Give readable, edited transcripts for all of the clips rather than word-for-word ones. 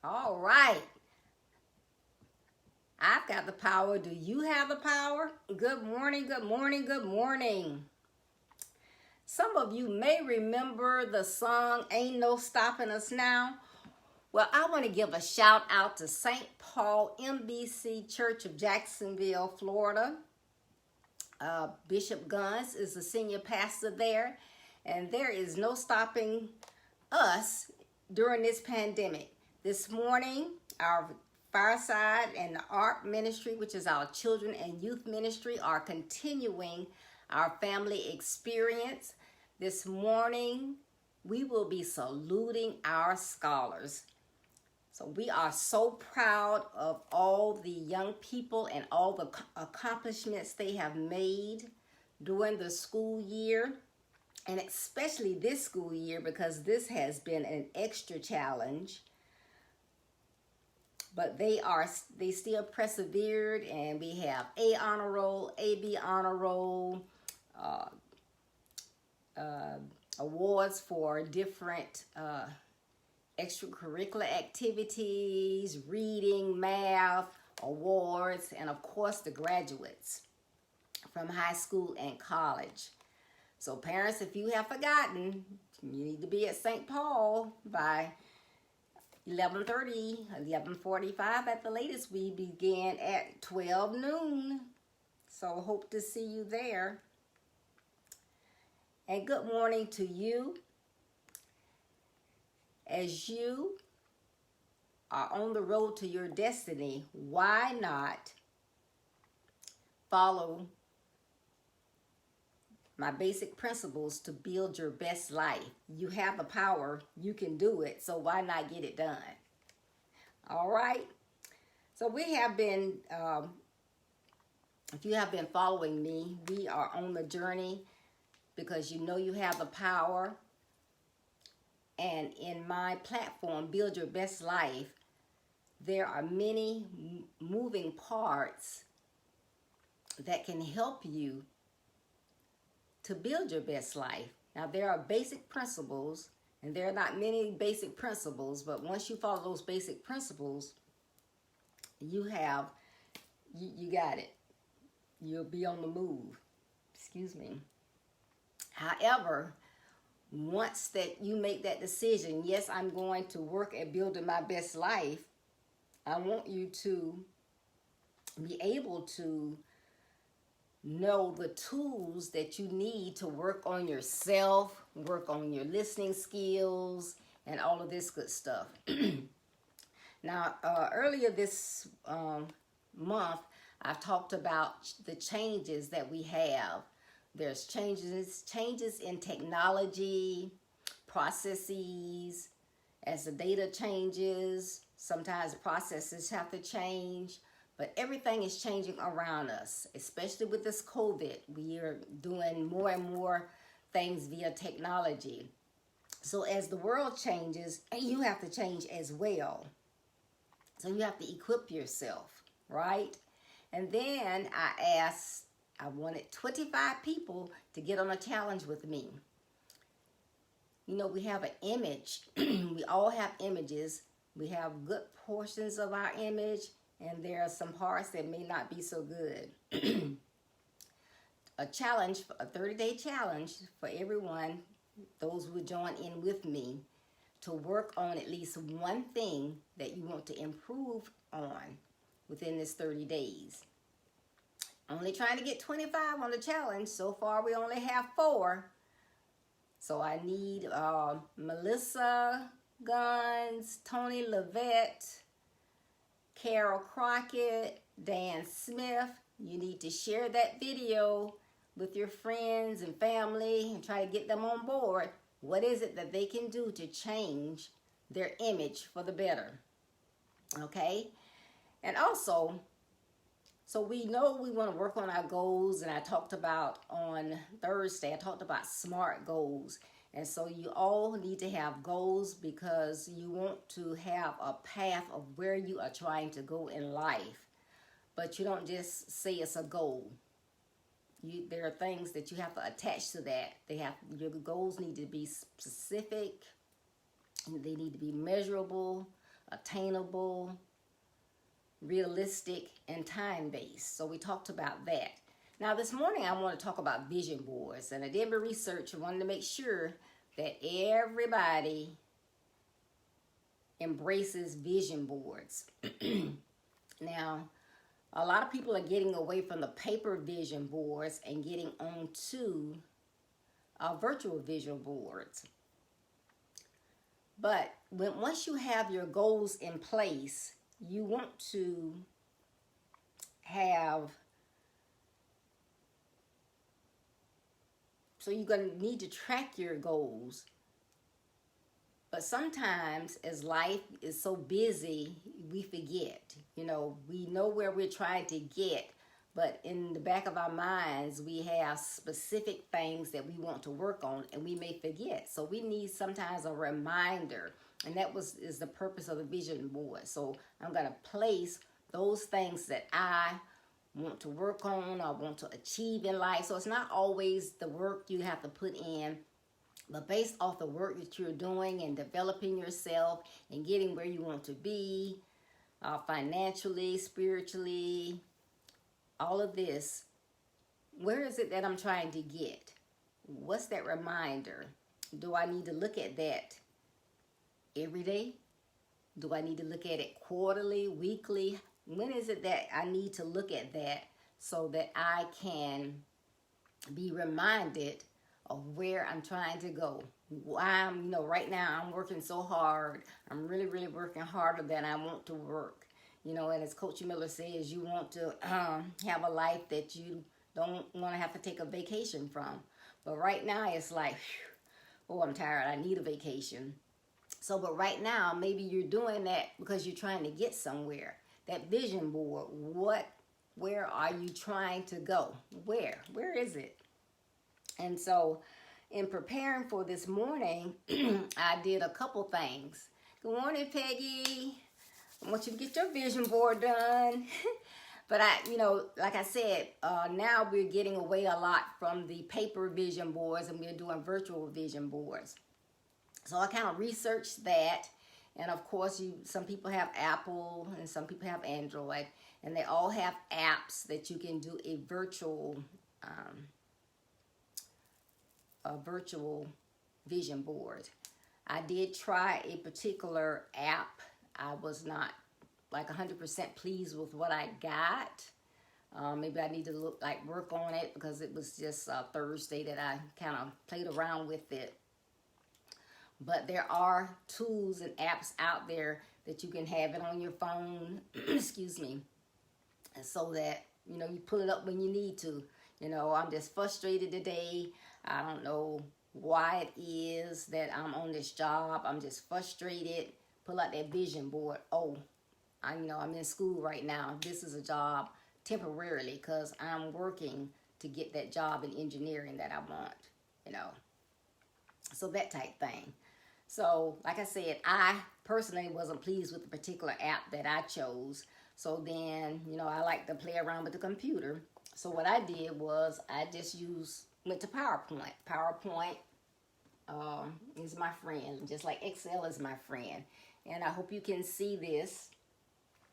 All right. I've got the power. Do you have the power? Good morning, good morning, good morning. Some of you may remember the song Ain't No Stopping Us Now. Well, I want to give a shout out to St. Paul MBC Church of Jacksonville, Florida. Bishop Guns is the senior pastor there, and there is no stopping us during this pandemic. This morning, our Fireside and the Art Ministry, which is our children and youth ministry, are continuing our family experience. This morning, we will be saluting our scholars. So we are so proud of all the young people and all the accomplishments they have made during the school year, and especially this school year, because this has been an extra challenge. But they still persevered, and we have A honor roll, AB honor roll, awards for different extracurricular activities, reading, math, awards, and of course the graduates from high school and college. So parents, if you have forgotten, you need to be at St. Paul by 11:30, 11:45 at the latest. We begin at 12 noon. So hope to see you there. And good morning to you. As you are on the road to your destiny, why not follow my basic principles to build your best life? You have the power, you can do it, so why not get it done? All right. So we have been, if you have been following me, we are on the journey because you know you have the power. And in my platform, Build Your Best Life, there are many moving parts that can help you to build your best life. Now, there are basic principles, and there are not many basic principles, but once you follow those basic principles, you got it. You'll be on the move. Excuse me. However, once that you make that decision, yes, I'm going to work at building my best life, I want you to be able to know the tools that you need to work on yourself, work on your listening skills, and all of this good stuff. Now, earlier this month, I've talked about the changes that we have. There's changes in technology, processes. As the data changes, sometimes processes have to change, but everything is changing around us, especially with this COVID. We are doing more and more things via technology. So as the world changes, you have to change as well. So you have to equip yourself, right? And then I wanted 25 people to get on a challenge with me. You know, we have an image. We all have images. We have good portions of our image and there are some parts that may not be so good. A challenge, a 30-day challenge for everyone, those who join in with me, to work on at least one thing that you want to improve on within this 30 days. Only trying to get 25 on the challenge. So far, we only have 4. So I need Melissa Guns, Tony Levette, Carol Crockett, Dan Smith. You need to share that video with your friends and family and try to get them on board. What is it that they can do to change their image for the better? Okay? And also, so we know we want to work on our goals, and I talked about on Thursday, I talked about SMART goals. And so you all need to have goals because you want to have a path of where you are trying to go in life. But you don't just say it's a goal. There are things that you have to attach to that. Your goals need to be specific. They need to be measurable, attainable, realistic, and time-based. So we talked about that. Now this morning I want to talk about vision boards. And I did my research. I wanted to make sure that everybody embraces vision boards. Now, a lot of people are getting away from the paper vision boards and getting onto virtual vision boards. But once you have your goals in place, you want to have, so you're going to need to track your goals. But sometimes, as life is so busy, we forget. You know, we know where we're trying to get, but in the back of our minds, we have specific things that we want to work on, and we may forget. So we need sometimes a reminder, and that is the purpose of the vision board. So I'm going to place those things that I want to work on or want to achieve in life. So it's not always the work you have to put in, but based off the work that you're doing and developing yourself and getting where you want to be, financially, spiritually, all of this, where is it that I'm trying to get? What's that reminder? Do I need to look at that every day? Do I need to look at it quarterly, weekly? When is it that I need to look at that so that I can be reminded of where I'm trying to go? Why right now I'm working so hard. I'm really, really working harder than I want to work. And as Coach Miller says, you want to have a life that you don't want to have to take a vacation from. But right now it's like, oh, I'm tired. I need a vacation. So, but right now, maybe you're doing that because you're trying to get somewhere. That vision board, where are you trying to go? Where is it? And so in preparing for this morning, I did a couple things. Good morning, Peggy. I want you to get your vision board done. But like I said, now we're getting away a lot from the paper vision boards, and we're doing virtual vision boards. So I kind of researched that. And of course, some people have Apple and some people have Android, and they all have apps that you can do a virtual vision board. I did try a particular app. I was not like 100% pleased with what I got. Maybe I need to work on it because it was just Thursday that I kind of played around with it. But there are tools and apps out there that you can have it on your phone, excuse me, and so that, you pull it up when you need to. I'm just frustrated today. I don't know why it is that I'm on this job. I'm just frustrated. Pull out that vision board. Oh, I'm in school right now. This is a job temporarily because I'm working to get that job in engineering that I want, So that type thing. So, like I said, I personally wasn't pleased with the particular app that I chose. So then, I like to play around with the computer. So what I did was I just went to PowerPoint. PowerPoint is my friend, just like Excel is my friend. And I hope you can see this.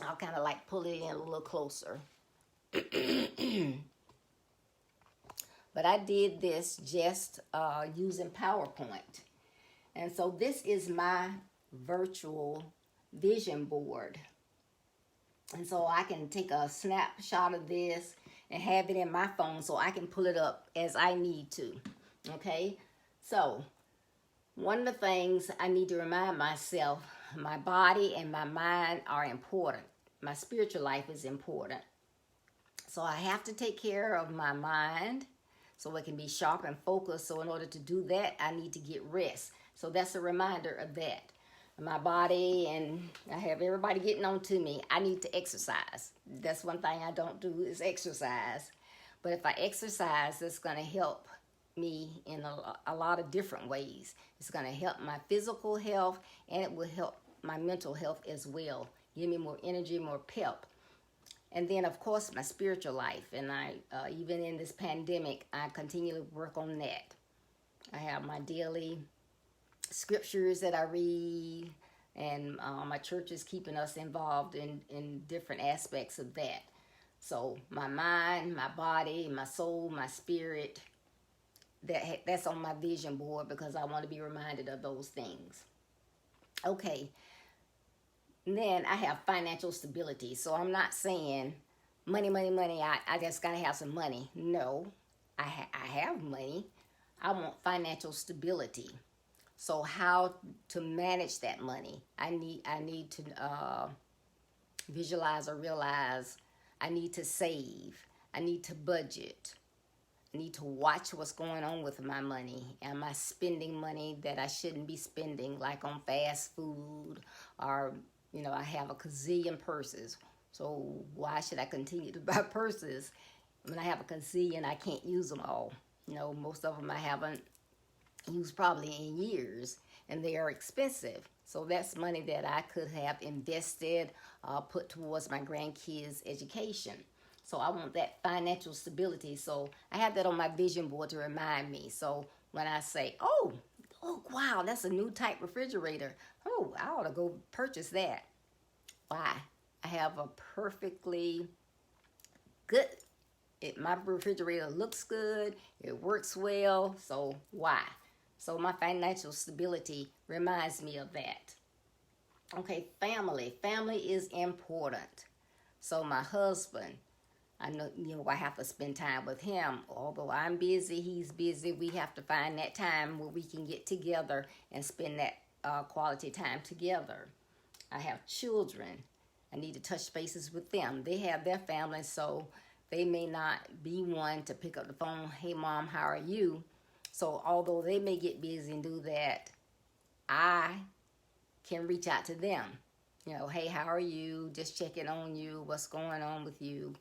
I'll kind of like pull it in a little closer. But I did this just using PowerPoint. And so this is my virtual vision board. And so I can take a snapshot of this and have it in my phone so I can pull it up as I need to. Okay? So one of the things I need to remind myself, my body and my mind are important. My spiritual life is important. So I have to take care of my mind so it can be sharp and focused. So in order to do that, I need to get rest. So that's a reminder of that. My body, and I have everybody getting on to me, I need to exercise. That's one thing I don't do is exercise. But if I exercise, it's going to help me in a lot of different ways. It's going to help my physical health, and it will help my mental health as well. Give me more energy, more pep. And then, of course, my spiritual life. And I, even in this pandemic, I continue to work on that. I have my daily scriptures that I read, and my church is keeping us involved in different aspects of that. So my mind, my body, my soul, my spirit, that's on my vision board because I want to be reminded of those things. Okay. And then I have financial stability. So I'm not saying money, I just got to have some money. No, I have money. I want financial stability. So how to manage that money? I need to visualize or realize I need to save. I need to budget. I need to watch what's going on with my money. Am I spending money that I shouldn't be spending, like on fast food, or I have a gazillion purses. So why should I continue to buy purses when I have a gazillion? I can't use them all. Most of them I haven't used probably in years, and they are expensive. So that's money that I could have invested, put towards my grandkids' education. So I want that financial stability. So I have that on my vision board to remind me. So when I say, oh wow, that's a new type refrigerator. Oh, I ought to go purchase that. Why? I have a perfectly good, my refrigerator looks good. It works well. So why? So my financial stability reminds me of that. Okay, family. Family is important. So my husband, I know, I have to spend time with him. Although I'm busy, he's busy. We have to find that time where we can get together and spend that quality time together. I have children. I need to touch bases with them. They have their families, so they may not be one to pick up the phone. Hey, Mom, how are you? So although they may get busy and do that, I can reach out to them. Hey, how are you? Just checking on you. What's going on with you?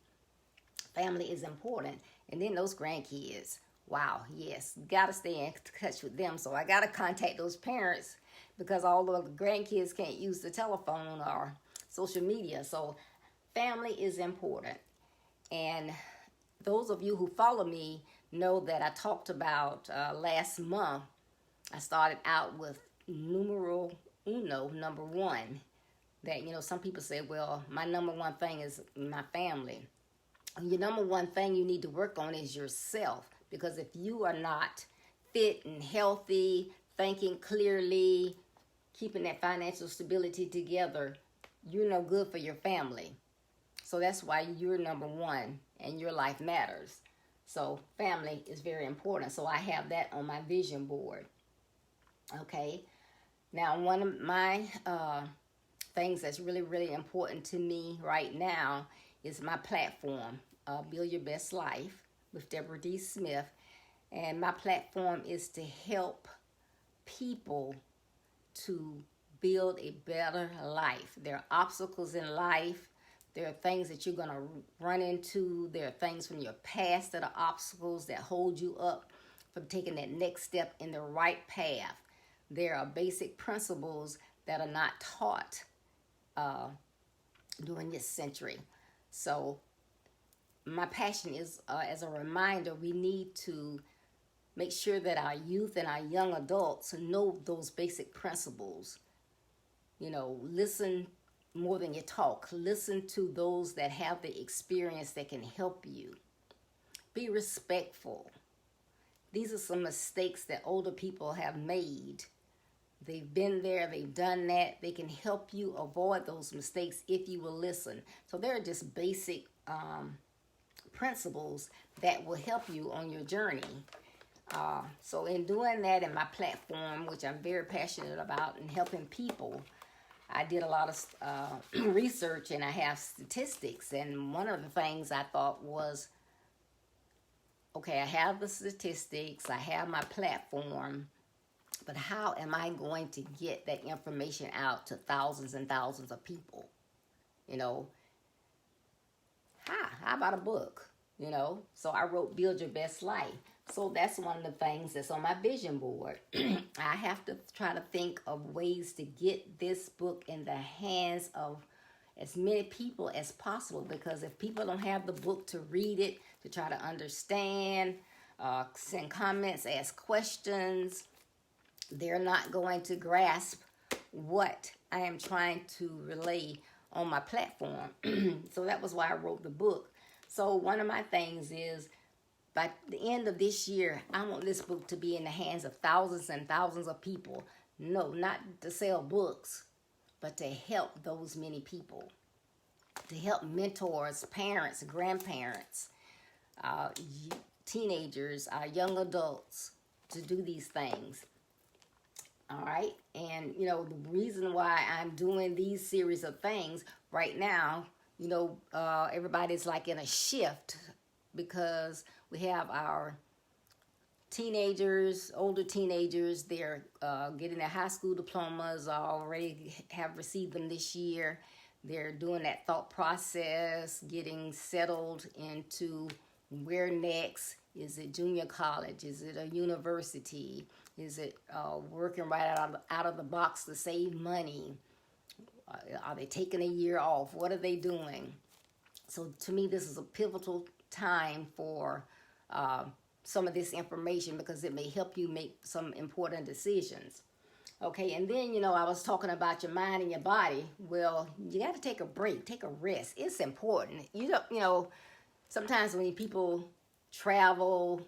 Family is important. And then those grandkids. Wow, yes. Got to stay in touch with them. So I got to contact those parents because all the grandkids can't use the telephone or social media. So family is important. And those of you who follow me know that I talked about last month. I started out with numero uno, number one. That, some people say, well, my number one thing is my family. Your number one thing you need to work on is yourself. Because if you are not fit and healthy, thinking clearly, keeping that financial stability together, you're no good for your family. So that's why you're number one and your life matters. So family is very important. So I have that on my vision board. Okay. Now, one of my things that's really, really important to me right now is my platform, Build Your Best Life with Deborah D. Smith. And my platform is to help people to build a better life. There are obstacles in life. There are things that you're going to run into. There are things from your past that are obstacles that hold you up from taking that next step in the right path. There are basic principles that are not taught during this century. So my passion is, as a reminder, we need to make sure that our youth and our young adults know those basic principles. Listen more than you talk. Listen to those that have the experience that can help you. Be respectful. These are some mistakes that older people have made. They've been there, they've done that. They can help you avoid those mistakes if you will listen. So there are just basic principles that will help you on your journey. So in doing that in my platform, which I'm very passionate about, and helping people, I did a lot of research, and I have statistics. And one of the things I thought was, okay, I have the statistics, I have my platform, but how am I going to get that information out to thousands and thousands of people? You know, how about a book? You know, so I wrote Build Your Best Life. So that's one of the things that's on my vision board. I have to try to think of ways to get this book in the hands of as many people as possible, because if people don't have the book to read it, to try to understand, send comments, ask questions, they're not going to grasp what I am trying to relay on my platform. So that was why I wrote the book. So one of my things is, by the end of this year, I want this book to be in the hands of thousands and thousands of people. No, not to sell books, but to help those many people. To help mentors, parents, grandparents, teenagers, young adults, to do these things. All right. And, you know, the reason why I'm doing these series of things right now, you know, everybody's like in a shift, because we have our teenagers, older teenagers, they're getting their high school diplomas, already have received them this year. They're doing that thought process, getting settled into where next. Is it junior college? Is it a university? Is it working right out of the box to save money? Are they taking a year off? What are they doing? So to me, this is a pivotal time for some of this information, because it may help you make some important decisions. Okay, and then, you know, I was talking about your mind and your body. Well, you got to take a break, take a rest. It's important. You don't, you know, sometimes when people travel,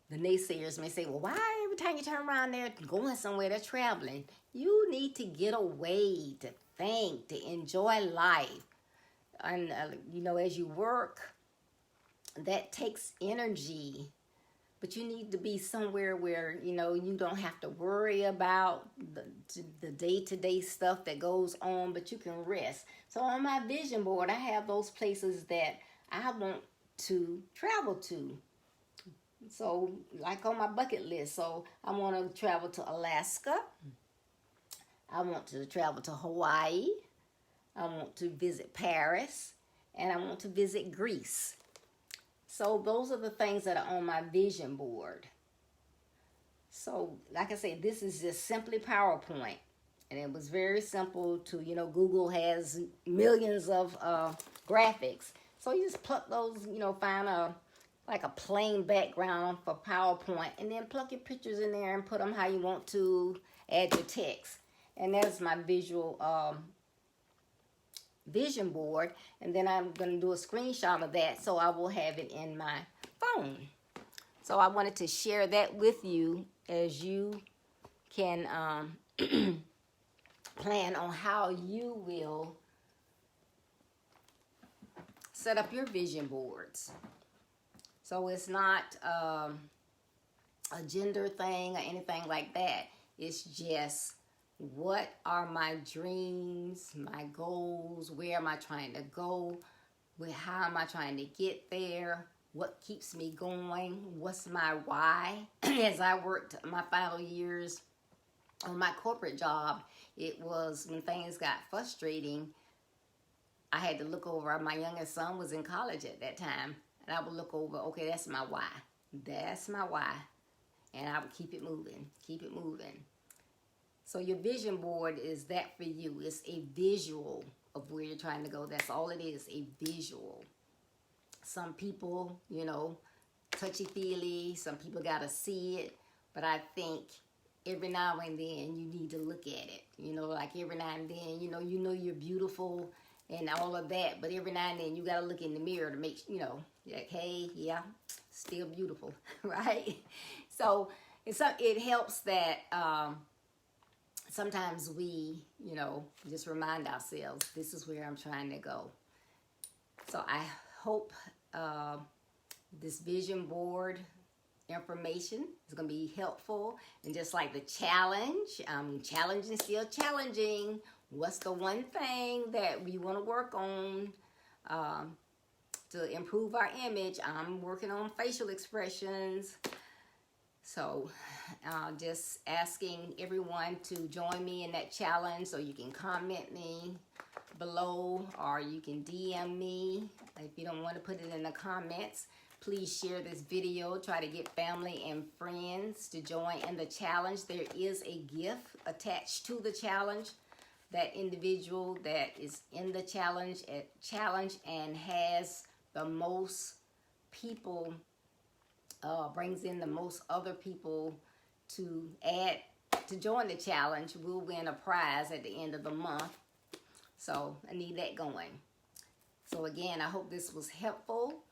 the naysayers may say, well, why every time you turn around they're going somewhere, they're traveling? You need to get away, to think, to enjoy life. And, you know, as you work, that takes energy. But you need to be somewhere where, you know, you don't have to worry about the day-to-day stuff that goes on, but you can rest. So on my vision board, I have those places that I want to travel to. So like on my bucket list. So I want to travel to Alaska. I want to travel to Hawaii. I want to visit Paris. And I want to visit Greece. So those are the things that are on my vision board. So like I said, this is just simply PowerPoint. And it was very simple to, you know, Google has millions of graphics. So you just pluck those, you know, find like a plain background for PowerPoint, and then plug your pictures in there and put them how you want to, add your text. And that's my visual vision board. And then I'm going to do a screenshot of that, so I will have it in my phone. So I wanted to share that with you, as you can plan on how you will set up your vision boards. So it's not a gender thing or anything like that. It's just, what are my dreams, my goals? Where am I trying to go? How am I trying to get there? What keeps me going? What's my why? As I worked my final years on my corporate job, it was when things got frustrating, I had to look over. My youngest son was in college at that time. And I would look over, okay, that's my why. That's my why. And I would keep it moving, keep it moving. So your vision board is that for you. It's a visual of where you're trying to go. That's all it is, a visual. Some people, you know, touchy-feely. Some people got to see it. But I think every now and then you need to look at it. You know, like every now and then, you know you're beautiful and all of that, but every now and then you got to look in the mirror to make, like, hey, yeah, still beautiful, right? So it helps that sometimes we, just remind ourselves, this is where I'm trying to go. So I hope this vision board information is going to be helpful. And just like the challenge, challenging, still challenging. What's the one thing that we want to work on to improve our image? I'm working on facial expressions. So just asking everyone to join me in that challenge. So you can comment me below, or you can DM me. If you don't want to put it in the comments, please share this video. Try to get family and friends to join in the challenge. There is a gift attached to the challenge. That individual that is in the challenge and has the most people, brings in the most other people to join the challenge, will win a prize at the end of the month. So I need that going. So again, I hope this was helpful.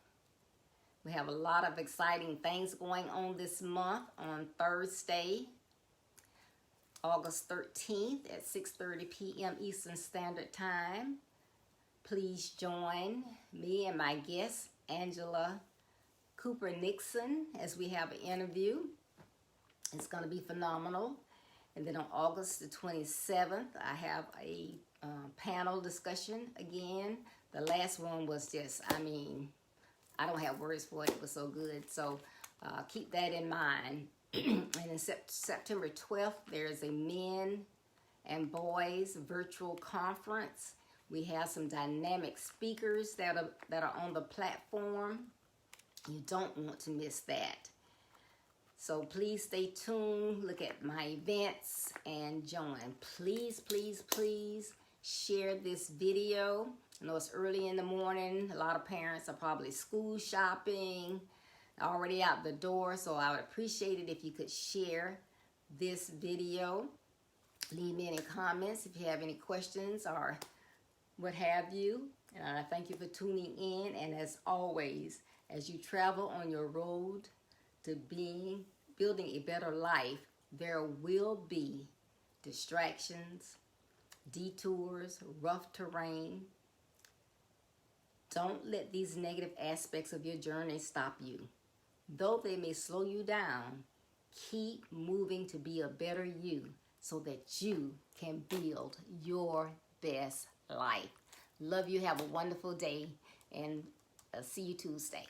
We have a lot of exciting things going on this month. On Thursday, August 13th at 6:30 p.m. Eastern Standard Time. Please join me and my guest, Angela Cooper Nixon, as we have an interview. It's going to be phenomenal. And then on August the 27th, I have a panel discussion again. The last one was just, I don't have words for it. It was so good. So keep that in mind. And in September 12th, there's a men and boys virtual conference. We have some dynamic speakers that are on the platform. You don't want to miss that. So please stay tuned. Look at my events and join. Please, please, please share this video. I know it's early in the morning. A lot of parents are probably school shopping, already out the door. So I would appreciate it if you could share this video. Leave me any comments if you have any questions or what have you. And I thank you for tuning in. And as always, as you travel on your road to building a better life, there will be distractions, detours, rough terrain. Don't let these negative aspects of your journey stop you. Though they may slow you down, keep moving to be a better you so that you can build your best life. Love you. Have a wonderful day, and see you Tuesday.